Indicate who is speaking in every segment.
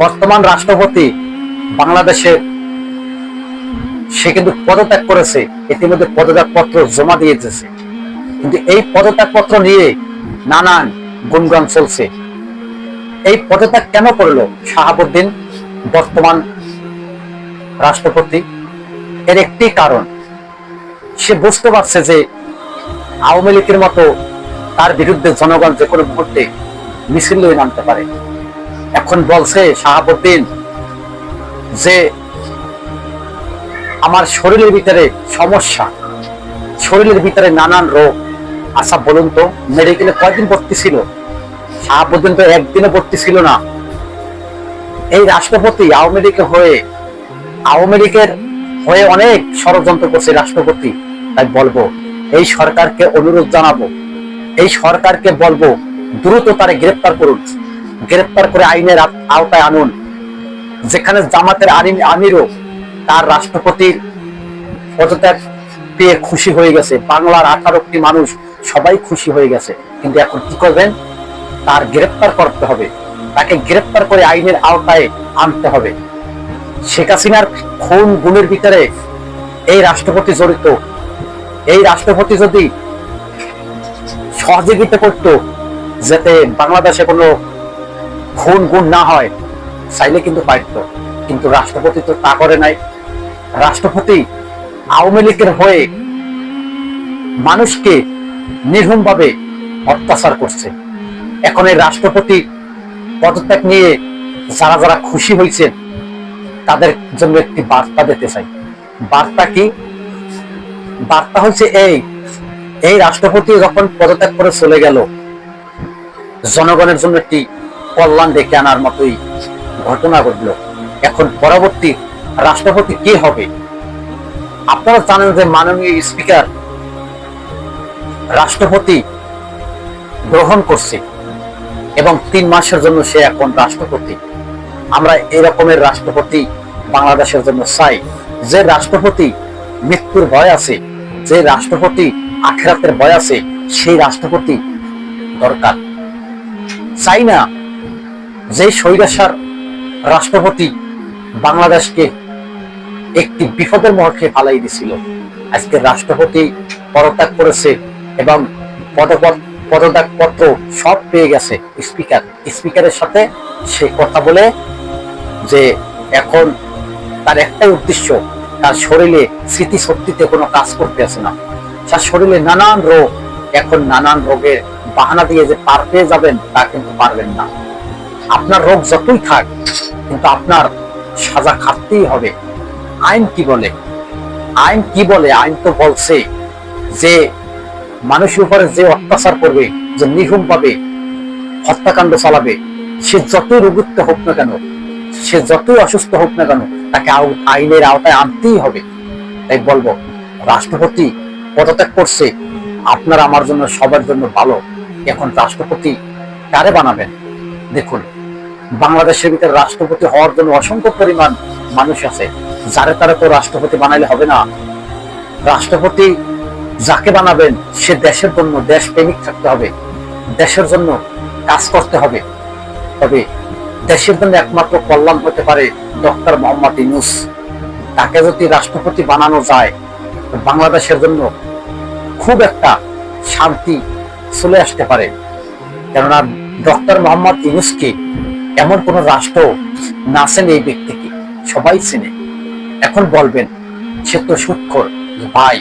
Speaker 1: বর্তমান রাষ্ট্রপতি বাংলাদেশের সে কিন্তু পদত্যাগ করেছে, ইতিমধ্যে পদত্যাগ পত্র জমা দিয়ে দিয়েছে। কিন্তু এই পদত্যাগ পত্র নিয়ে নানান গুণগান চলছে। এই পদত্যাগ কেন করলো শাহাবুদ্দিন বর্তমান রাষ্ট্রপতি? এর একটি কারণ, সে বুঝতে পারছে যে আওয়ামী লীগের মতো তার বিরুদ্ধে জনগণ যে কোনো মুহূর্তে মিছিল লয়ে নামতে পারে। এখন বলছে শাহাবুদ্দিন যে আমার শরীরের ভিতরে সমস্যা, শরীরের ভিতরে নানান রোগ। আচ্ছা বলুন তো, মেডিকেলে কয়দিন ভর্তি ছিল? শাহাবুদ্দিন তো একদিনও ভর্তি ছিল না। এই রাষ্ট্রপতি আওয়ামী লীগের হয়ে অনেক ষড়যন্ত্র করছে রাষ্ট্রপতি। তাই বলবো, এই সরকারকে অনুরোধ জানাবো, এই সরকারকে বলবো দ্রুত তারে গ্রেপ্তার করুন, গ্রেপ্তার করে আইনের আওতায় আনুন। যেখানে জামাতের আমিরও তার রাষ্ট্রপতির পদত্যাগ পেয়ে খুশি হয়ে গেছে, বাংলার 18টি মানুষ সবাই খুশি হয়ে গেছে। কিন্তু এখন কি করবেন? তার গ্রেপ্তার করতে হবে, তাকে গ্রেপ্তার করে আইনের আওতায় আনতে হবে। শেখ হাসিনার খুন গুমের ভিতরে এই রাষ্ট্রপতি জড়িত। এই রাষ্ট্রপতি যদি সহযোগিতা করত যাতে বাংলাদেশে কোনো খুন গুম না হয়, চাইলে কিন্তু পারত। কিন্তু রাষ্ট্রপতি তো তা করে নাই। রাষ্ট্রপতি আওয়ামী লীগের হয়ে মানুষকে নির্মমভাবে অত্যাচার করছে। এখন এই রাষ্ট্রপতি পদত্যাগ নিয়ে যারা যারা খুশি হয়েছেন তাদের জন্য একটি বার্তা দিতে চাই। বার্তা কি? বার্তা হচ্ছে এই রাষ্ট্রপতি যখন পদত্যাগ করে চলে গেল, জনগণের জন্য একটি কল্যাণ ডেকে আনার মতোই ঘটনা ঘটলো। এখন পরবর্তী রাষ্ট্রপতি কে হবে? আপনারা জানেন যে মাননীয় স্পিকার রাষ্ট্রপতি গ্রহণ করছে এবং 3 মাসের জন্য সে এখন রাষ্ট্রপতি। আমরা এরকমের রাষ্ট্রপতি বাংলাদেশের জন্য চাই, যে রাষ্ট্রপতি মৃত্যুর ভয় আছে, যে রাষ্ট্রপতি আখিরাতের ভয় আছে, সেই রাষ্ট্রপতি দরকার। চাই না যে স্বৈরাচার রাষ্ট্রপতি বাংলাদেশকে একটি বিপদের মুখে ফালাই দিছিল। আজকে রাষ্ট্রপতি পদত্যাগ করেছে এবং পদত্যাগ পত্র সব পেয়ে গেছে স্পিকারের সাথে সে কথা বলে যে এখন তার একটাই উদ্দেশ্য, তার শরীরে স্মৃতিশক্তিতে কোনো কাজ করতে আসে না, তার শরীরে নানান রোগ। এখন নানান রোগের বাহানা দিয়ে যে পার পেয়ে যাবেন তা কিন্তু পারবেন না। আপনার রোগ যতই থাক, কিন্তু আপনার সাজা খাটতেই হবে। আইন কি বলে? আইন কি বলে? আইন তো বলছে যে মানুষের উপরে যে অত্যাচার করবে, যে নির্মম ভাবে হত্যাকাণ্ড চালাবে, সে যতই রোগীতে হোক না কেন, সে যতই অসুস্থ হোক না কেন, তাকে আইনের আওতায় আনতেই হবে। তাই বলবো, রাষ্ট্রপতি পদত্যাগ করছে, আপনার আমার জন্য সবার জন্য ভালো। এখন রাষ্ট্রপতি কারে বানাবেন? দেখুন, বাংলাদেশের ভিতরে রাষ্ট্রপতি হওয়ার জন্য অসংখ্য পরিমাণ মানুষ আছে, যারে তারা তো রাষ্ট্রপতি বানাইলে হবে না। রাষ্ট্রপতি যাকে বানাবেন সে দেশের জন্য দেশপ্রেমিক থাকতে হবে, দেশের জন্য কাজ করতে হবে। তবে দেশের জন্য একমাত্র কল্যাণ হতে পারে ডক্টর মোহাম্মদ ইউনূস। তাকে যদি রাষ্ট্রপতি বানানো যায়, বাংলাদেশের জন্য খুব একটা শান্তি চলে আসতে পারে। কেননা ডক্টর মোহাম্মদ ইউনূসকে এমন কোন রাষ্ট্র না চেনে, এই ব্যক্তিকে সবাই চেনে। এখন বলবেন সে তো সুদখোর। ভাই,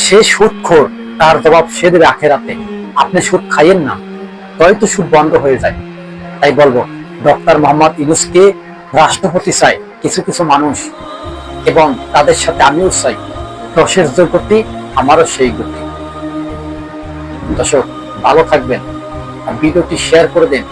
Speaker 1: সে সুদখোর, তার জবাব সে দেবে আখেরাতে। আপনি সুদ খাইয়েন না, তবে তো সুদ বন্ধ হয়ে যায়। তাই বলবো, ডক্টর মোহাম্মদ ইউনূসকে রাষ্ট্রপতি চাই কিছু কিছু মানুষ, এবং তাদের সাথে আমিও চাই। 10-এর যে গতি, আমারও সেই গতি। দর্শক, ভালো থাকবেন, ভিডিওটি শেয়ার করে দেন।